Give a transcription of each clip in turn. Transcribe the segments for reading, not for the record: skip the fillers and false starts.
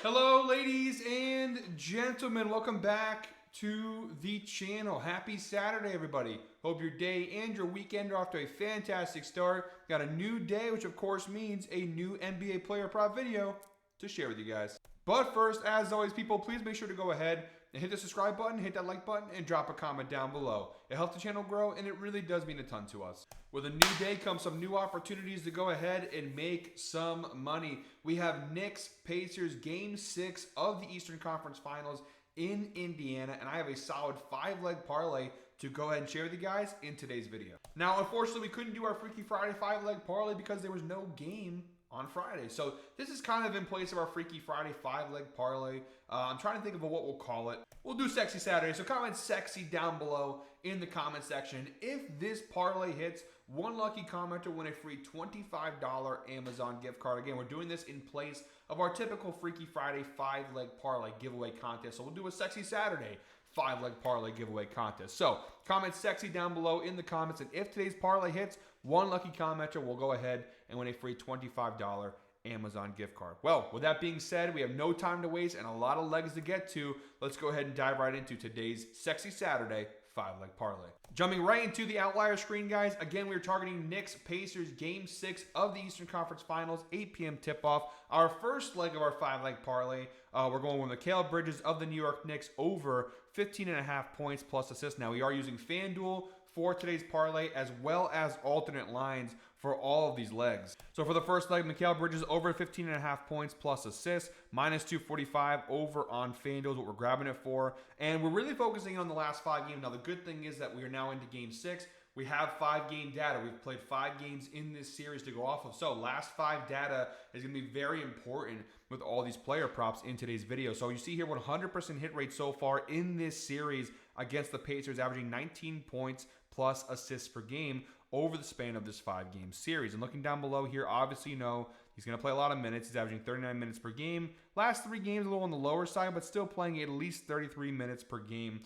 Hello, ladies and gentlemen. Welcome back to the channel. Happy Saturday, everybody. Hope your day and your weekend are off to a fantastic start. Got a new day, which of course means a new NBA player prop video to share with you guys. But first, as always, people, please make sure to go ahead and hit the subscribe button, hit that like button, and drop a comment down below. It helps the channel grow, and it really does mean a ton to us. With a new day comes some new opportunities to go ahead and make some money. We have Knicks Pacers Game 6 of the Eastern Conference Finals in Indiana, and I have a solid 5-leg parlay to go ahead and share with you guys in today's video. Now, unfortunately, we couldn't do our Freaky Friday 5-leg parlay because there was no game on Friday. So this is kind of in place of our Freaky Friday 5-leg parlay. I'm trying to think of what we'll call it. We'll do Sexy Saturday. So comment sexy down below in the comment section. If this parlay hits, one lucky commenter will win a free $25 Amazon gift card. Again, we're doing this in place of our typical Freaky Friday 5-leg parlay giveaway contest. So we'll do a Sexy Saturday 5-leg parlay giveaway contest. So comment sexy down below in the comments, and if today's parlay hits, one lucky commenter will go ahead and win a free $25 Amazon gift card. Well, with that being said, we have no time to waste and a lot of legs to get to. Let's go ahead and dive right into today's Sexy Saturday 5-leg parlay. Jumping right into the outlier screen, guys. Again, we're targeting Knicks Pacers Game 6 of the Eastern Conference Finals, 8 p.m. tip-off. Our first leg of our 5-leg parlay, we're going with Mikal Bridges of the New York Knicks over 15.5 points plus assists. Now, we are using FanDuel for today's parlay, as well as alternate lines for all of these legs. So for the first leg, Mikal Bridges over 15.5 points plus assists, minus 245 over on FanDuel is what we're grabbing it for. And we're really focusing on the last 5 games. Now, the good thing is that we are now into Game 6. We have 5-game data. We've played 5 games in this series to go off of. So last 5 data is going to be very important with all these player props in today's video. So you see here 100% hit rate so far in this series against the Pacers, averaging 19 points plus assists per game over the span of this 5-game series. And looking down below here, obviously you know he's going to play a lot of minutes. He's averaging 39 minutes per game. Last 3 games a little on the lower side, but still playing at least 33 minutes per game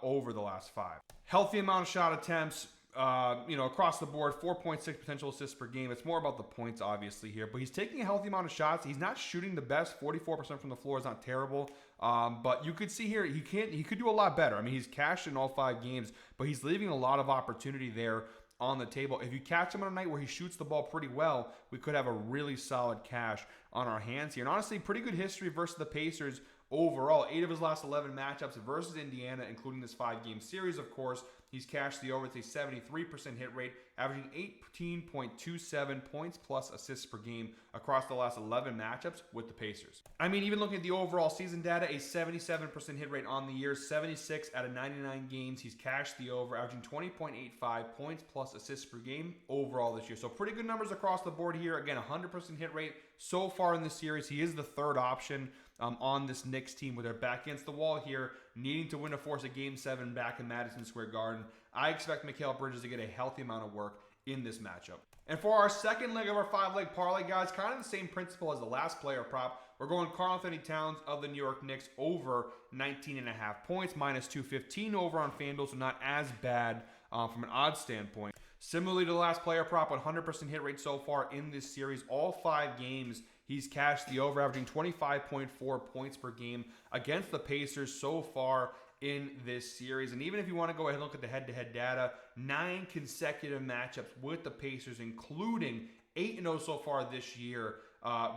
over the last 5. Healthy amount of shot attempts. Across the board, 4.6 potential assists per game. It's more about the points, obviously, here. But he's taking a healthy amount of shots. He's not shooting the best. 44% from the floor is not terrible. But you could see here, he could do a lot better. I mean, he's cashed in all 5 games, but he's leaving a lot of opportunity there on the table. If you catch him on a night where he shoots the ball pretty well, we could have a really solid cash on our hands here. And honestly, pretty good history versus the Pacers overall. 8 of his last 11 matchups versus Indiana, including this 5-game series, of course. He's cashed the over with a 73% hit rate, averaging 18.27 points plus assists per game across the last 11 matchups with the Pacers. I mean, even looking at the overall season data, a 77% hit rate on the year, 76 out of 99 games. He's cashed the over, averaging 20.85 points plus assists per game overall this year. So pretty good numbers across the board here. Again, 100% hit rate so far in this series. He is the third option on this Knicks team with their back against the wall here, needing to win or force a Game 7 back in Madison Square Garden. I expect Mikal Bridges to get a healthy amount of work in this matchup. And for our second leg of our 5-leg parlay, guys, kind of the same principle as the last player prop. We're going Karl-Anthony Towns of the New York Knicks over 19.5 points, minus 215 over on FanDuel, so not as bad from an odds standpoint. Similarly to the last player prop, 100% hit rate so far in this series. All 5 games, he's cashed the over, averaging 25.4 points per game against the Pacers so far in this series. And even if you want to go ahead and look at the head-to-head data, 9 consecutive matchups with the Pacers, including 8-0 so far this year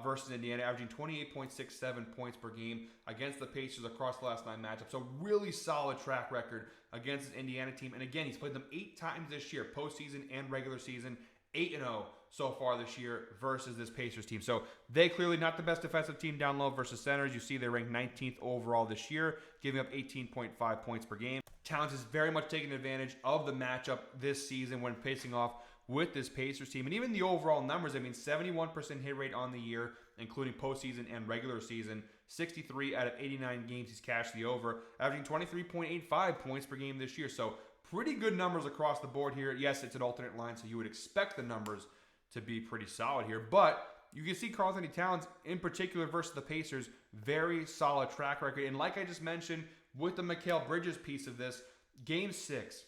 versus Indiana, averaging 28.67 points per game against the Pacers across the last 9 matchups. So really solid track record against this Indiana team. And again, he's played them 8 times this year, postseason and regular season, 8-0 so far this year versus this Pacers team. So they clearly not the best defensive team down low versus centers. You see they're ranked 19th overall this year, giving up 18.5 points per game. Towns is very much taking advantage of the matchup this season when facing off with this Pacers team. And even the overall numbers, I mean, 71% hit rate on the year, including postseason and regular season. 63 out of 89 games he's cashed the over, averaging 23.85 points per game this year. So pretty good numbers across the board here. Yes, it's an alternate line, so you would expect the numbers to be pretty solid here. But you can see Karl-Anthony Towns, in particular versus the Pacers, very solid track record. And like I just mentioned, with the Mikal Bridges piece of this, Game 6,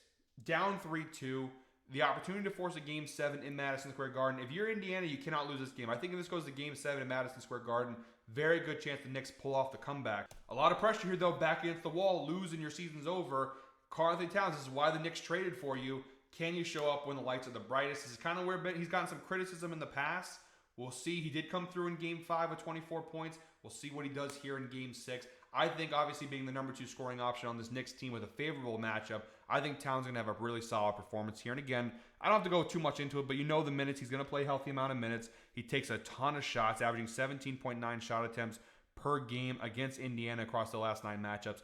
down 3-2, the opportunity to force a Game 7 in Madison Square Garden. If you're Indiana, you cannot lose this game. I think if this goes to Game 7 in Madison Square Garden, Very good chance the Knicks pull off the comeback. A lot of pressure here, though. Back against the wall, lose and your season's over. Karl-Anthony Towns, this is why the Knicks traded for you. Can you show up when the lights are the brightest? This is kind of where he's gotten some criticism in the past. We'll see. He did come through in Game 5 with 24 points. We'll see what he does here in Game 6. I think, obviously, being the number 2 scoring option on this Knicks team with a favorable matchup, I think Towns is going to have a really solid performance here. And again, I don't have to go too much into it, but you know the minutes. He's going to play a healthy amount of minutes. He takes a ton of shots, averaging 17.9 shot attempts per game against Indiana across the last 9 matchups.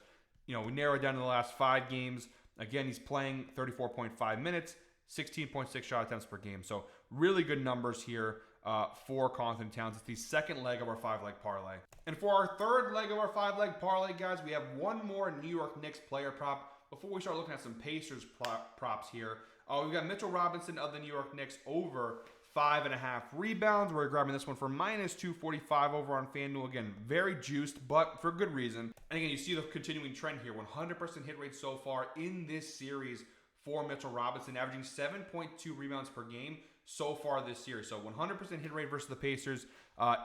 You know, we narrow it down to the last 5 games. Again, he's playing 34.5 minutes, 16.6 shot attempts per game. So really good numbers here for Karl-Anthony Towns. It's the second leg of our 5-leg parlay. And for our third leg of our 5-leg parlay, guys, we have one more New York Knicks player prop. Before we start looking at some Pacers props here, we've got Mitchell Robinson of the New York Knicks over 5.5 rebounds. We're grabbing this one for minus 245 over on FanDuel. Again, very juiced, but for good reason. And again, you see the continuing trend here. 100% hit rate so far in this series for Mitchell Robinson, averaging 7.2 rebounds per game so far this series. So 100% hit rate versus the Pacers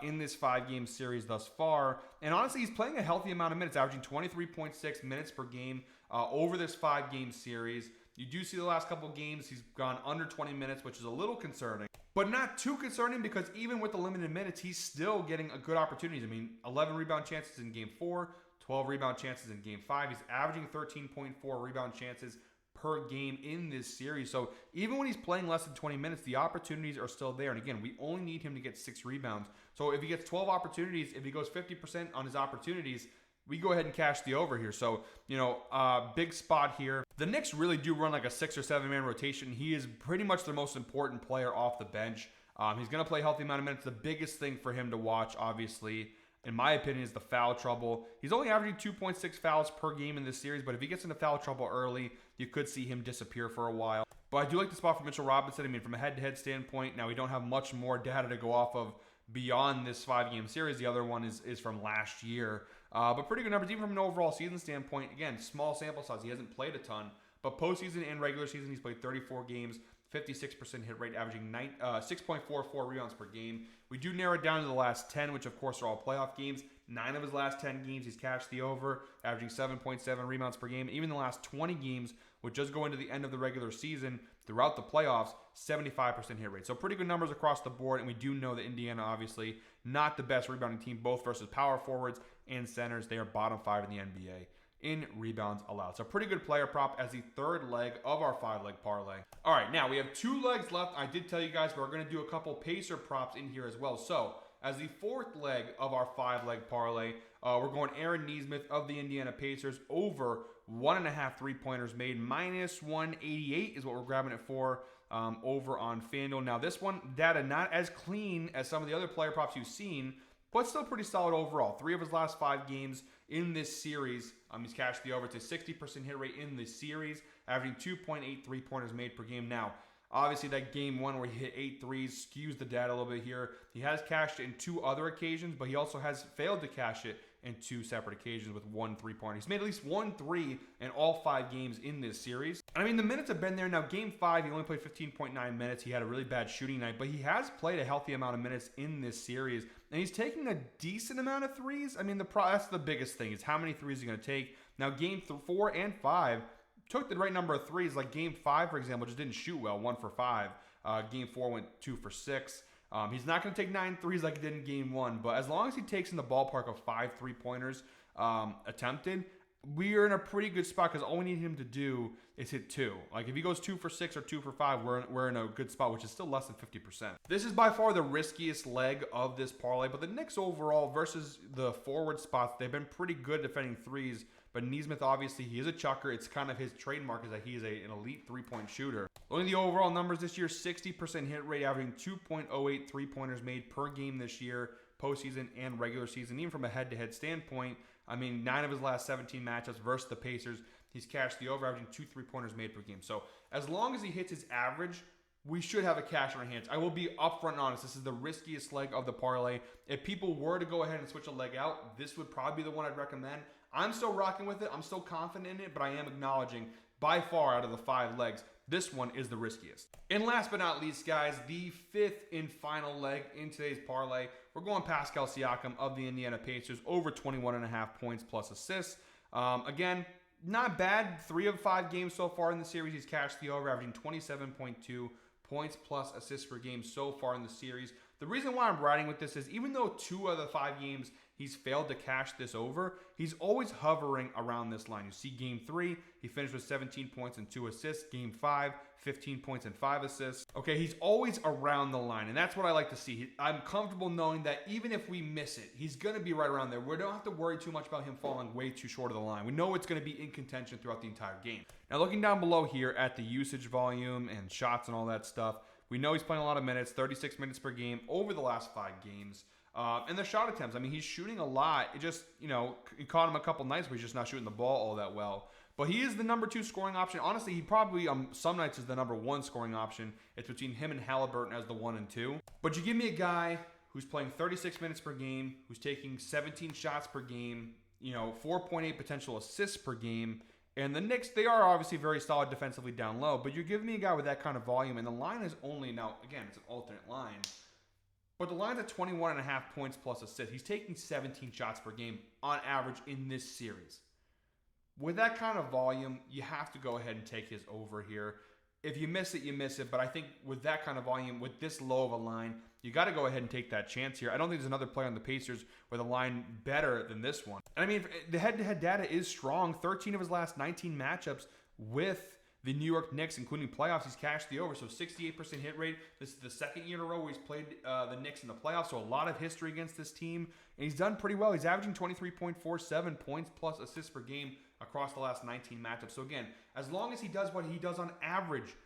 in this 5-game series thus far. And honestly, he's playing a healthy amount of minutes, averaging 23.6 minutes per game over this 5-game series. You do see the last couple games, he's gone under 20 minutes, which is a little concerning. But not too concerning because even with the limited minutes, he's still getting a good opportunities. I mean, 11 rebound chances in Game 4, 12 rebound chances in Game 5. He's averaging 13.4 rebound chances per game in this series. So even when he's playing less than 20 minutes, the opportunities are still there. And again, we only need him to get 6 rebounds. So if he gets 12 opportunities, if he goes 50% on his opportunities, we go ahead and cash the over here. So, big spot here. The Knicks really do run like a 6 or 7-man rotation. He is pretty much the most important player off the bench. He's going to play a healthy amount of minutes. The biggest thing for him to watch, obviously, in my opinion, is the foul trouble. He's only averaging 2.6 fouls per game in this series, but if he gets into foul trouble early, you could see him disappear for a while. But I do like the spot for Mitchell Robinson. I mean, from a head-to-head standpoint, now we don't have much more data to go off of beyond this 5-game series. The other one is from last year. But pretty good numbers, even from an overall season standpoint. Again, small sample size. He hasn't played a ton. But postseason and regular season, he's played 34 games, 56% hit rate, averaging 6.44 rebounds per game. We do narrow it down to the last 10, which of course are all playoff games. 9 of his last 10 games, he's cashed the over, averaging 7.7 rebounds per game. Even the last 20 games, which does go into the end of the regular season, throughout the playoffs, 75% hit rate. So pretty good numbers across the board. And we do know that Indiana, obviously, not the best rebounding team, both versus power forwards and centers. They are bottom 5 in the NBA in rebounds allowed. So pretty good player prop as the third leg of our 5-leg parlay. All right, now we have 2 legs left. I did tell you guys we're going to do a couple Pacer props in here as well. So as the fourth leg of our 5-leg parlay, we're going Aaron Nesmith of the Indiana Pacers over 1.5 3-pointers made. Minus 188 is what we're grabbing it for over on FanDuel. Now this one, data not as clean as some of the other player props you've seen, but still pretty solid overall. 3 of his last 5 games in this series, he's cashed the over to 60% hit rate in this series, averaging 2.8 3-pointers made per game. Now, obviously, that game 1 where he hit 8 threes skews the data a little bit here. He has cashed it in 2 other occasions, but he also has failed to cash it in 2 separate occasions with 1 3-pointer. He's made at least 1 3 in all 5 games in this series. And I mean, the minutes have been there. Now, Game 5, he only played 15.9 minutes. He had a really bad shooting night, but he has played a healthy amount of minutes in this series, and he's taking a decent amount of threes. I mean, that's the biggest thing is how many threes he's going to take. Now, Game 4 and 5 took the right number of threes. Like Game 5, for example, just didn't shoot well, 1 for 5. Game 4 went 2 for 6. He's not going to take 9 threes like he did in Game 1, but as long as he takes in the ballpark of 5 3-pointers attempted, we are in a pretty good spot because all we need him to do is hit 2. Like if he goes 2 for 6 or 2 for 5, we're in a good spot, which is still less than 50%. This is by far the riskiest leg of this parlay, but the Knicks overall versus the forward spots, they've been pretty good defending threes. But Nesmith, obviously, he is a chucker. It's kind of his trademark is that he is an elite 3-point shooter. Looking at the overall numbers this year, 60% hit rate, averaging 2.08 3-pointers made per game this year, postseason and regular season. Even from a head-to-head standpoint, I mean, 9 of his last 17 matchups versus the Pacers, he's cashed the over, averaging 2 3-pointers made per game. So as long as he hits his average, we should have a cash on our hands. I will be upfront and honest. This is the riskiest leg of the parlay. If people were to go ahead and switch a leg out, this would probably be the one I'd recommend. I'm still rocking with it. I'm still confident in it, but I am acknowledging by far out of the 5 legs, this one is the riskiest. And last but not least, guys, the 5th and final leg in today's parlay, we're going Pascal Siakam of the Indiana Pacers over 21.5 points plus assists. Again, not bad. 3 of 5 games so far in the series, he's cashed the over, averaging 27.2 points plus assists per game so far in the series. The reason why I'm riding with this is even though 2 of the 5 games he's failed to cash this over, he's always hovering around this line. You see game 3, he finished with 17 points and 2 assists. Game 5, 15 points and 5 assists. Okay, he's always around the line, and that's what I like to see. I'm comfortable knowing that even if we miss it, he's going to be right around there. We don't have to worry too much about him falling way too short of the line. We know it's going to be in contention throughout the entire game. Now, looking down below here at the usage volume and shots and all that stuff, we know he's playing a lot of minutes, 36 minutes per game over the last 5 games. And the shot attempts, I mean, he's shooting a lot. It just, it caught him a couple nights where he's just not shooting the ball all that well. But he is the number 2 scoring option. Honestly, he probably, some nights is the number 1 scoring option. It's between him and Halliburton as the 1 and 2. But you give me a guy who's playing 36 minutes per game, who's taking 17 shots per game, 4.8 potential assists per game. And the Knicks, they are obviously very solid defensively down low, but you're giving me a guy with that kind of volume, and the line is only, now, again, it's an alternate line, but the line's at 21.5 points plus assists. He's taking 17 shots per game on average in this series. With that kind of volume, you have to go ahead and take his over here. If you miss it, you miss it, but I think with that kind of volume, with this low of a line, you got to go ahead and take that chance here. I don't think there's another player on the Pacers with a line better than this one. And I mean, the head-to-head data is strong. 13 of his last 19 matchups with the New York Knicks, including playoffs, he's cashed the over. So 68% hit rate. This is the second year in a row where he's played the Knicks in the playoffs. So a lot of history against this team. And he's done pretty well. He's averaging 23.47 points plus assists per game across the last 19 matchups. So again, as long as he does what he does on average,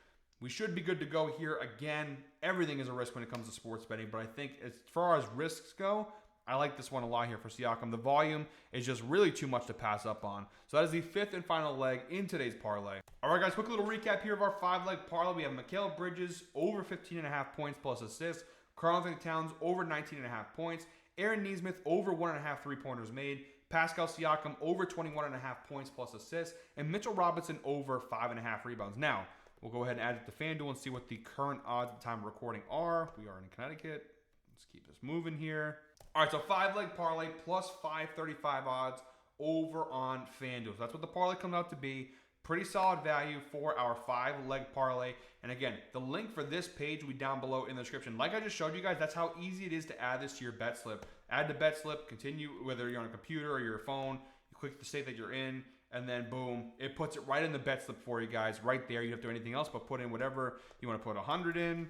we should be good to go here. Again, everything is a risk when it comes to sports betting, but I think as far as risks go, I like this one a lot here for Siakam. The volume is just really too much to pass up on. So that is the 5th and final leg in today's parlay. All right, guys, quick little recap here of our 5-leg parlay. We have Mikal Bridges over 15.5 points plus assists. Karl-Anthony Towns over 19.5 points. Aaron Nesmith over 1.5 3-pointers made. Pascal Siakam over 21.5 points plus assists. And Mitchell Robinson over 5.5 rebounds. Now, we'll go ahead and add it to FanDuel and see what the current odds at the time of recording are. We are in Connecticut. Let's keep this moving here. All right, so 5-leg parlay plus 535 odds over on FanDuel. So that's what the parlay comes out to be. Pretty solid value for our 5-leg parlay. And again, the link for this page will be down below in the description. Like I just showed you guys, that's how easy it is to add this to your bet slip. Add the bet slip, continue, whether you're on a computer or your phone. You click the state that you're in, and then boom, it puts it right in the bet slip for you guys, right there. You don't have to do anything else but put in whatever you want to put 100 in.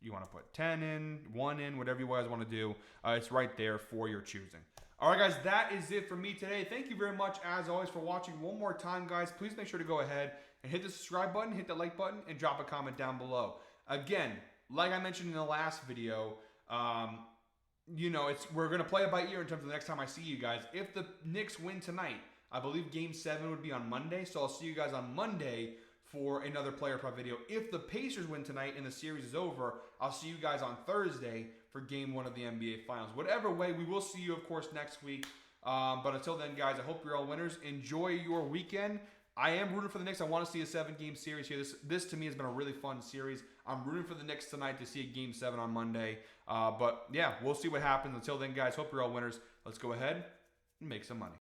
You want to put 10 in, 1 in, whatever you guys want to do. It's right there for your choosing. All right, guys, that is it for me today. Thank you very much, as always, for watching. One more time, guys, please make sure to go ahead and hit the subscribe button, hit the like button, and drop a comment down below. Again, like I mentioned in the last video, we're going to play it by ear in terms of the next time I see you guys. If the Knicks win tonight, I believe Game 7 would be on Monday, so I'll see you guys on Monday for another player prop video. If the Pacers win tonight and the series is over, I'll see you guys on Thursday for Game 1 of the NBA Finals. Whatever way, we will see you, of course, next week. But until then, guys, I hope you're all winners. Enjoy your weekend. I am rooting for the Knicks. I want to see a 7-game series here. This to me has been a really fun series. I'm rooting for the Knicks tonight to see a Game 7 on Monday. But yeah, we'll see what happens. Until then, guys, hope you're all winners. Let's go ahead and make some money.